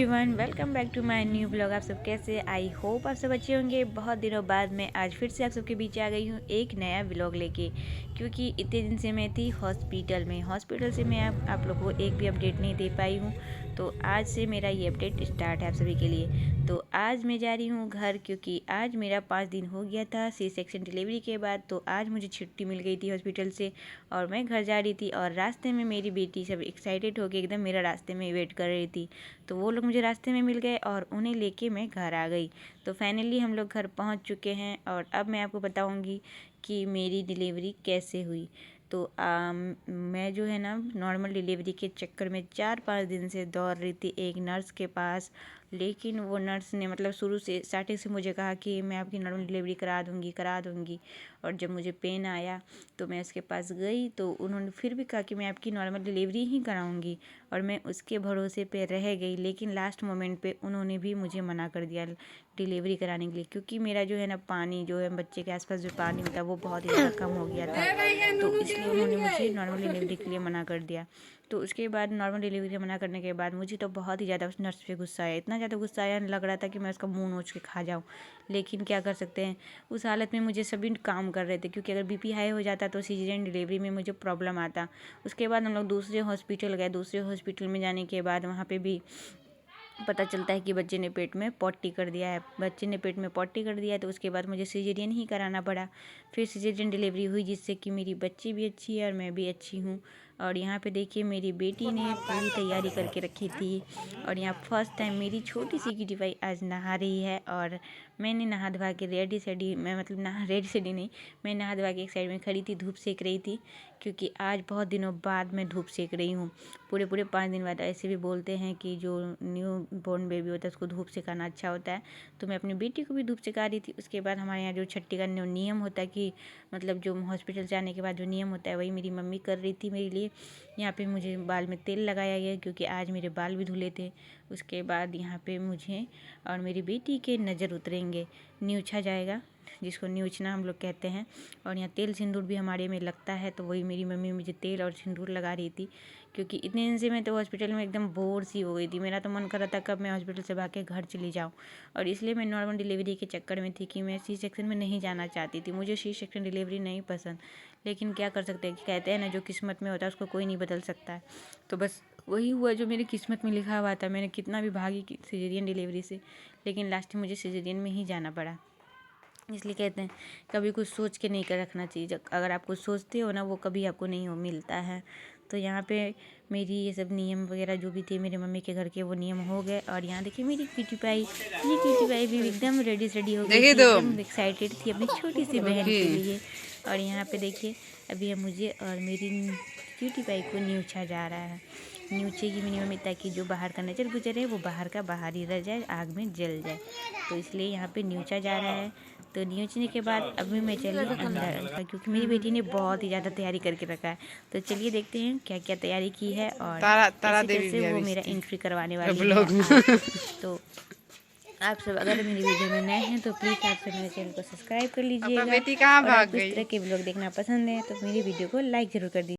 Everyone, welcome back to my new blog. आप सब कैसे? आई होप आप सब अच्छे होंगे। बहुत दिनों बाद मैं आज फिर से आप सबके बीच आ गई हूँ एक नया ब्लॉग लेके, क्योंकि इतने दिन से मैं थी हॉस्पिटल से मैं आप लोगों को एक भी अपडेट नहीं दे पाई हूँ। तो आज से मेरा ये अपडेट स्टार्ट है आप सभी के लिए। तो आज मैं जा रही हूँ घर, क्योंकि आज मेरा 5 दिन हो गया था सी सेक्शन डिलीवरी के बाद। तो आज मुझे छुट्टी मिल गई थी हॉस्पिटल से और मैं घर जा रही थी। और रास्ते में मेरी बेटी सब एक्साइटेड होकर एकदम मेरा रास्ते में वेट कर रही थी। तो वो लोग मुझे रास्ते में मिल गए और उन्हें लेके मैं घर आ गई। तो फाइनली हम लोग घर पहुंच चुके हैं और अब मैं आपको बताऊंगी कि मेरी डिलीवरी कैसे हुई। तो मैं जो है ना नॉर्मल डिलीवरी के चक्कर में 4-5 दिन से दौड़ रही थी एक नर्स के पास। लेकिन वो नर्स ने मतलब शुरू से स्टार्टिंग से मुझे कहा कि मैं आपकी नॉर्मल डिलीवरी करा दूंगी। और जब मुझे पेन आया तो मैं उसके पास गई तो उन्होंने फिर भी कहा कि मैं आपकी नॉर्मल डिलीवरी ही कराऊंगी। और मैं उसके भरोसे पे रह गई। लेकिन लास्ट मोमेंट पे उन्होंने भी मुझे मना कर दिया डिलीवरी कराने के लिए, क्योंकि मेरा जो है ना पानी जो है बच्चे के आसपास जो पानी होता है वो बहुत ही ज़्यादा कम हो गया था। तो इसलिए उन्होंने मुझे नॉर्मल डिलीवरी के लिए मना कर दिया। तो उसके बाद नॉर्मल डिलीवरी मना करने के बाद मुझे तो बहुत ही ज़्यादा उस नर्स पे गुस्सा आया, इतना ज़्यादा गुस्सा आया, लग रहा था कि मैं उसका मुंह नोच के खा जाऊँ। लेकिन क्या कर सकते हैं, उस हालत में मुझे सभी काम कर रहे थे, क्योंकि अगर बीपी हाई हो जाता तो सीजरियन डिलीवरी में मुझे प्रॉब्लम आता। उसके बाद हम लोग दूसरे हॉस्पिटल गए। दूसरे हॉस्पिटल में जाने के बाद वहाँ पे भी पता चलता है कि बच्चे ने पेट में पॉटी कर दिया है। बच्चे ने पेट में पॉटी कर दिया है तो उसके बाद मुझे सिजेरियन ही कराना पड़ा। फिर सिजेरियन डिलीवरी हुई, जिससे कि मेरी बच्ची भी अच्छी है और मैं भी अच्छी हूँ। और यहाँ पे देखिए मेरी बेटी ने पूरी तैयारी करके रखी थी। और यहाँ फर्स्ट टाइम मेरी छोटी सी की डिवाई आज नहा रही है। और मैंने नहा धवा के रेडी सेडी नहीं, मैं नहा धवा के एक साइड में खड़ी थी, धूप सेक रही थी, क्योंकि आज बहुत दिनों बाद मैं धूप सेक रही हूँ। पूरे 5 दिन बाद। ऐसे भी बोलते हैं कि जो न्यू बॉर्न बेबी होता है उसको धूप सिखाना अच्छा होता है। तो मैं अपनी बेटी को भी धूप सिखा रही थी। उसके बाद हमारे यहाँ जो छठी का नियम होता है कि मतलब जो हॉस्पिटल से आने के बाद जो नियम होता है वही मेरी मम्मी कर रही थी मेरे लिए। यहाँ पे मुझे बाल में तेल लगाया गया, क्योंकि आज मेरे बाल भी धुले थे। उसके बाद यहाँ पे मुझे और मेरी बेटी के नज़र उतरेंगे, न्यूछा जाएगा, जिसको न्यूचना हम लोग कहते हैं। और यहाँ तेल सिंदूर भी हमारे में लगता है, तो वही मेरी मम्मी मुझे तेल और सिंदूर लगा रही थी। क्योंकि इतने दिन से मैं तो हॉस्पिटल में एकदम बोर सी हो गई थी। मेरा तो मन कर रहा था कब मैं हॉस्पिटल से भाग के घर चली जाऊँ। और इसलिए मैं नॉर्मल डिलीवरी के चक्कर में थी कि मैं सी सेक्शन में नहीं जाना चाहती थी। मुझे सी सेक्शन डिलीवरी नहीं पसंद। लेकिन क्या कर सकते हैं, कि कहते हैं ना जो किस्मत में होता है उसको कोई नहीं बदल सकता है। तो बस वही हुआ जो मेरी किस्मत में लिखा हुआ था। मैंने कितना भी भागी सिजेरियन डिलीवरी से, लेकिन लास्ट में मुझे सिजेरियन में ही जाना पड़ा। इसलिए कहते हैं कभी कुछ सोच के नहीं कर रखना चाहिए। अगर आप कुछ सोचते हो ना वो कभी आपको नहीं मिलता है। तो यहाँ पे मेरी ये सब नियम वगैरह जो भी थे मेरे मम्मी के घर के, वो नियम हो गए। और यहाँ देखिए मेरी क्यूटी पाई भी एकदम रेडी हो गई थी, एकदम एक्साइटेड थी अपनी छोटी सी बहन के लिए। और यहाँ पे देखिए अभी हम मुझे और मेरी क्यूटी पाई को न्यूछा जा रहा है। न्यूछेगी मेरी मम्मी, ताकि जो बाहर का नज़र गुजरे वो बाहर का बाहर ही रह जाए, आग में जल जाए। तो इसलिए यहाँ पे न्यूछा जा रहा है। तो न्यूचने के बाद अभी मैं चली अंदर, क्योंकि मेरी बेटी ने बहुत ही ज़्यादा तैयारी करके रखा है। तो चलिए देखते हैं क्या क्या तैयारी की है और कैसे वो मेरा एंट्री करवाने वाली है। तो आप सब अगर मेरी वीडियो में नए हैं तो प्लीज़ आप सब मेरे चैनल को सब्सक्राइब कर लीजिएगा। बेटी कहाँ और भाग आपको इस गई? तरह के व्लॉग देखना पसंद है तो मेरी वीडियो को लाइक ज़रूर कर दीजिए।